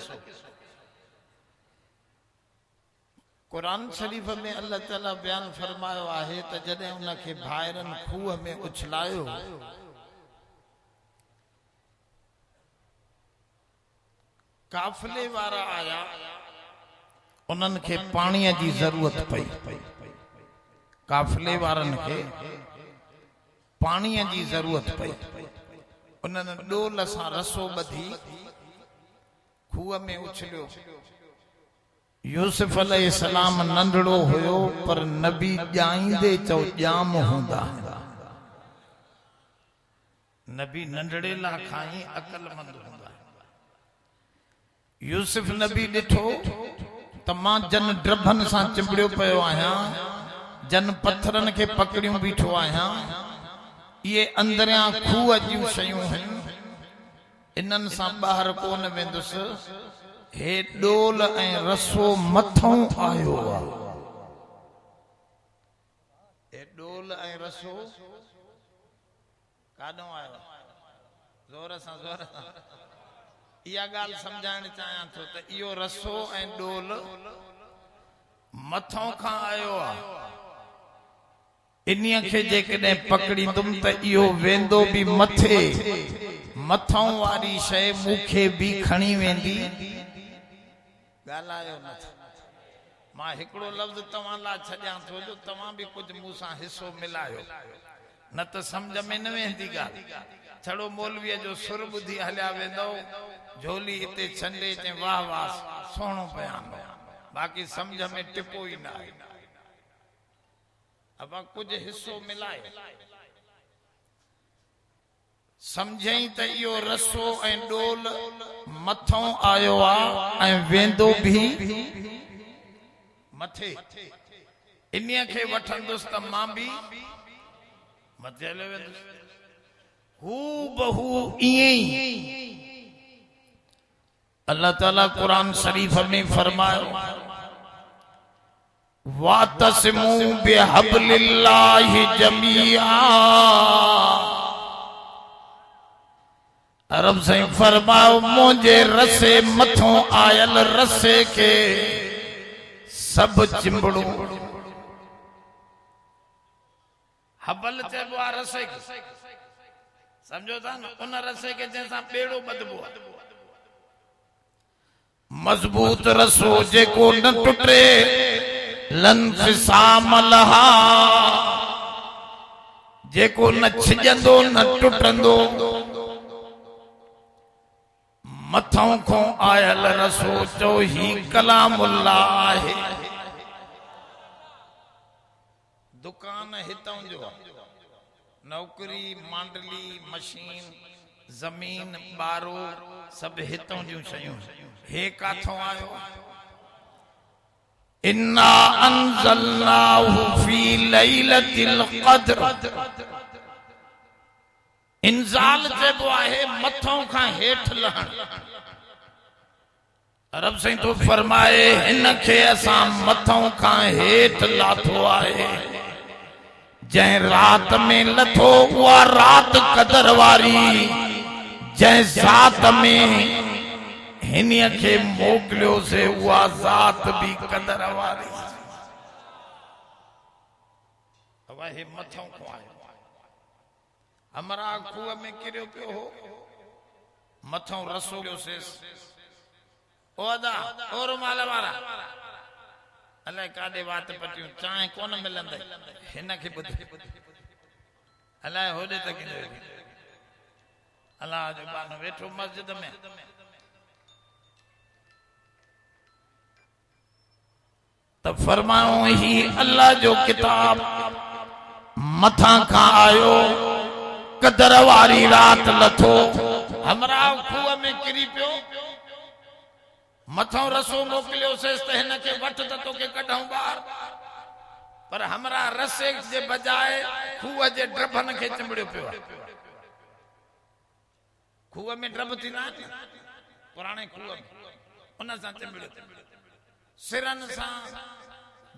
किसो कुरान शरीफ में अल्लाह ताला बयान फरमायो आहे त जॾहिं उनखे भाइरनि खूह में उछलायो काफिले वारा आया उन्हनि खे पाणीअ जी ज़रूरत पई काफिले वारनि खे पाणीअ जी ज़रूरत पई उन्हनि डोल सां रसो ॿधी खूह में उछलियो यूसुफ अलैहिस्सलाम नंढड़ो हुयो पर नबी ॼाईंदे चओ ॼाम हूंदा नबी नंढड़े ला खाई अकलमंद हूंदा यूसुफ नबी ॾिठो त मां जन ड्रभन सां चिंबड़ियो पियो आहियां जन पत्थरनि खे पकड़ियूं बीठो आहियां ये अंदरियां खूह जूं शयूं आहिनि इन्हनि सां ॿाहिरि कोन वेंदुसि हे डोल ऐं रसो मथों आयो आहे हे डोल ऐं रसो काॾों आयो ज़ोर सां इहा ॻाल्हि सम्झाइण चाहियां थो त इहो रसो ऐं डोल मथों खां आयो आहे इन्हीअ खे जेकॾहिं पकड़ींदुमि त इहो वेंदो बि मथे मथों वारी शइ मूंखे बि खणी वेंदी ॻाल्हायो न मां हिकिड़ो लफ़्ज़ तव्हां लाइ छॾियां थो जो तव्हां बि कुझु मूं सां हिसो मिलायो न त सम्झ में न वेंदी ॻाल्हि छड़ो मौलवीअ जो सुर ॿुधी हलिया वेंदो झोली हिते छंडे चए वाह वाह सुहिणो बयान बाक़ी सम्झ में टिपो ई न आहे अब कुछ हिस्सो मिलाए समझई त इहो रसो ऐं डोल मथों आयो आहे ऐं वेंदो बि मथे इन्हीअ खे वठंदुसि त मां बि मथे हलियो वेंदुसि हू बहू ईअं ई अल्लाह ताला कुरान शरीफ में फरमायो वातसिमू बिहब्लिल्लाहि जमीआ अरब से फरमाओ मुझे रसे मथों आयल रसे के सब चिंबड़ू हबल चइबो आहे रसे के समझो था न उन रसे के जैसा बेड़ो बदबो मजबूत रसो जेको न टुटे लन फिसाम लहा जेको न छिजंदो न टुटंदो मथों को आयल रसो चो ही कलामुल्लाह आहे दुकान हितों जो नौकरी मांडली मशीन जमीन बारो सब हितों जूं शयूं हे काथों आयो इन्ना अंज़लनाहु फी लैलतिल क़द्र इंजाल चइबो आहे मथों खां हेठ लहण अरब से तो फरमाए हिन खे असां मथों खां हेठ लाथो आहे जंहिं रात में लथो उहा रात कदर वारी जंहिं ज़ात में हिनीअ खे मोकिलियो से उहा ज़ात भी कदर वारी हे मथों को आयो हमरा खूह में किरियो पियो हो मथों रसो से ओदा और माल वारा अलाए काॾे वात पटियूं चांहि कोन मिलंदे हिन खे ॿुध अलाए होॾे त किथे अलाह जो बानो वेठो मस्जिद में त फरमायो ही अल्लाह जो किताब मथा खां आयो कदर वारी रात लथो हमरा खूह में किरी पियो मथों रसो मोकिलियो सेस त हिन खे वठ त तोखे कढूं ॿाहिरि पर हमरा रसे जे बजाए खूह जे ड्रभन खे चिंबड़ियो पियो खूह में ड्रभ थींदा पुराणे खूह में उन सां चिंबड़ियो सिरनि सां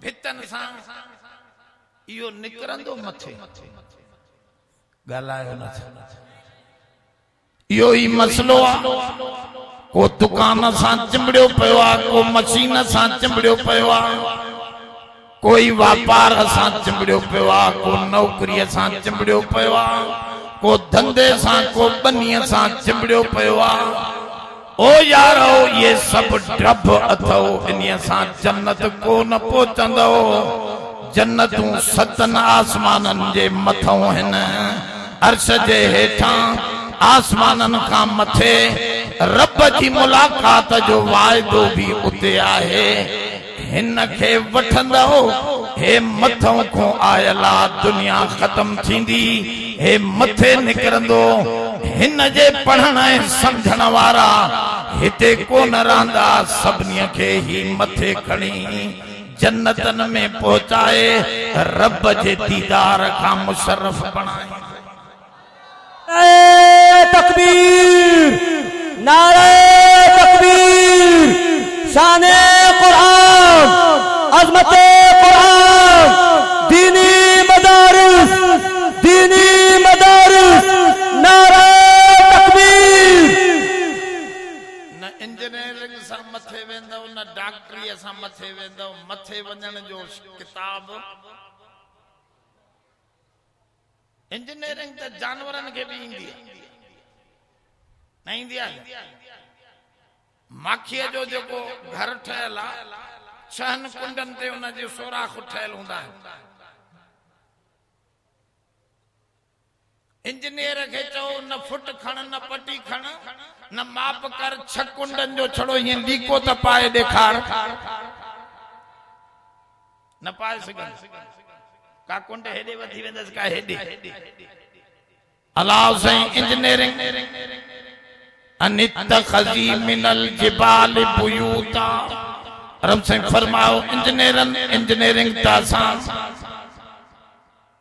भितनि सां इहो निकिरंदो मथे ॻाल्हायो न इहो ई मसलो आहे को दुकान सां चिंबड़ियो पियो आहे, को मशीन सां चिंबड़ियो पियो आहे, कोई वापार सां चिंबड़ियो पियो आहे, को नौकरीअ सां चिंबड़ियो पियो आहे, को धंधे सां, को बनीअ सां चिंबड़ियो पियो आहे। ओ यारो ये सब ड्रब अथव, इन्हीअ सां जन्नत को न पहुचंदो। जन्नतूं सतन आसमाननि जे मथां आहिनि, अर्श जे हेठां आसमानन खां मथे रब जी मुलाकात जो वाइदो भी उते आहे। हिन खे वठंदो, हे मथों को आयला दुनिया खत्म थींदी, हे मथे निकरंदो। हिन जे पढ़ण ऐं समझण वारा हिते कोन रहंदा, सभिनी खे ही मथे खणी जन्नतन में पहुचाए रब जे दीदार खां मुशर्रफ बणाए। तकबीर, नारे तकबीर, शाने कुरान, अज़मते कुरान, दीनी मदारिस, नारे तकबीर। न इंजीनियरिंग सां मथे वेंदव, न डॉक्टरीअ सां मथे वेंदव। मथे वञण जो किताब इंजीनियरिंग त जानवरनि खे बि ईंदी आहे, न ईंदी आहे। माखीअ जो जेको घर ठहियल आहे, 6 कुंडनि ते उन जो सोराख ठहियल हूंदा आहिनि। इंजीनियर खे चओ न फुट खण, न पटी खण, न माप कर, 6 कुंडनि जो छड़ो हीअं लीको त पाए ॾेखार, न पाए सघंदुसि। का कुंड हेॾे वधी वेंदसि, का हेॾे। अलाह साईं इंजीनियरिंग अनित्तखज़ी मिनल जिबाल बुयूता, रब साईं फरमाओ इंजीनियरिंग त असां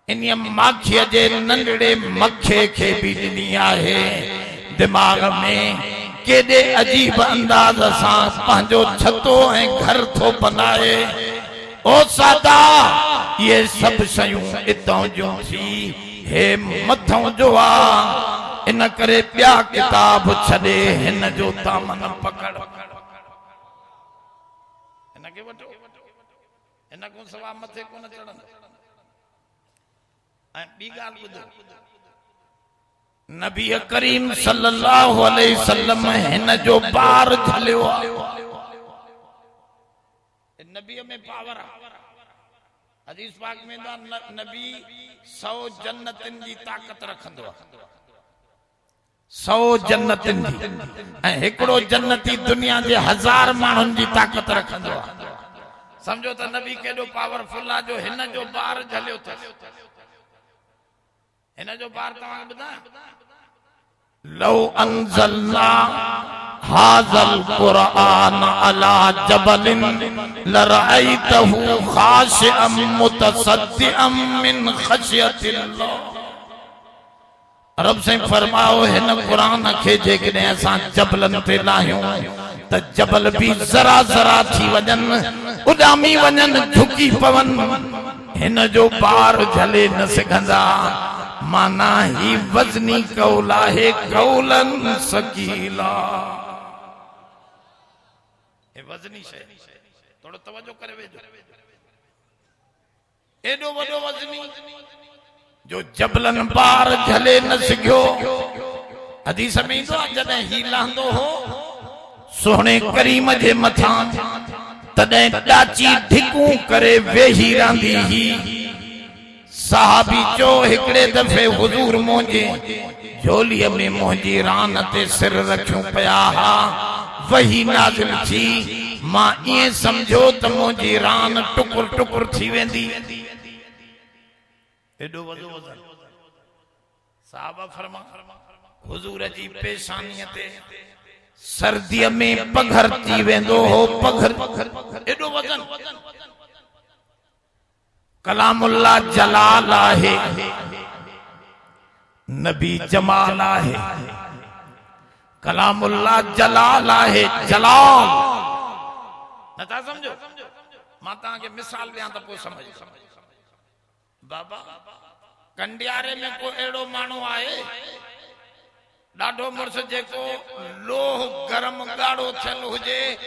इन माखीअ जे नंढड़े मखे खे भी ॾिनी आहे। दिमाग में केॾे अजीब अंदाज़ सां पंहिंजो छतो ऐं घर थो बनाए। ओ सादा, ये सब शयूं इतां जूं थी, हे मथों जो आ। इन करे ॿिया किताब छॾे हिन जो दामन पकड़। हिनखे वठो, हिन खां सवाइ मथे कोन चढ़ंदो। ऐं ॿी ॻाल्हि ॿुधो, नबी करीम सल्लल्लाहु अलैहि वसल्लम हिन जो ॿार झलियो आहे। नबीअ में पावर आहे। हदीस पाक में नबी 100 जन्नतिन जी ताकत रखंदो आहे। 100 जन्नतिन जी, ऐं हिकिड़ो जन्नती दुनिया जे 1000 माण्हुनि जी ताकत रखंदो आहे। समझो त नबी केॾो पावरफुल आहे जो हिन जो ॿार झलियो अथसि। हिन जो ॿार तव्हां ॿुधायो, लौ अंज़लना हाज़ल क़ुरआन अला जबलिन लरअयतहु खाशिअम मुतसद्दिअम मिन खशियतिल्लाह। रब साईं फरमाओ, हिन क़ुरान खे जेकॾहिं असां जबलनि ते लाहियूं त जबल भी ज़रा ज़रा थी वञनि, उॾामी वञनि, झुकी पवनि। हिन जो ॿार झले न सघंदा। माना ही वज़नी कौल आहे, कौलन सकीला। ये वज़नी शे, थोड़ो तवज्जो करे वेजो। एडो वडो वज़नी जो जबलन बार झले न सघियो। हदीस में ईंदो आहे, जॾहिं ही लहंदो हो सोहणे करीम जे मथां, तॾहिं ॾाची ढिकूं करे वेही रहंदी ही। साहबी चो, हिकड़े दफ़े हुजूर मुंहिंजे झोलीअ में मुंहिंजी रान ते सिर रखियूं पिया हा, वही नाज़िल थी। मां ईअं समझो त मुंहिंजी रान टुकुर टुकुर थी वेंदी। एॾो वॾो वज़न। साहबा फरमा, हुजूर जी पेशानीअ ते सर्दीअ में पघर थी वेंदो हो। पघर एॾो वज़न। कलामुल्लाह जलाल आहे, नबी जमाल आहे। कलामुल्लाह जलाल आहे, जलाल। नथा समझो? मां तव्हांखे मिसाल ॾियां त पोइ समझ। बाबा कंडियारे में को अहिड़ो माण्हू आहे, ॾाढो मुड़ुस जेको लोह गरम ॻाढ़ो थियल हुजे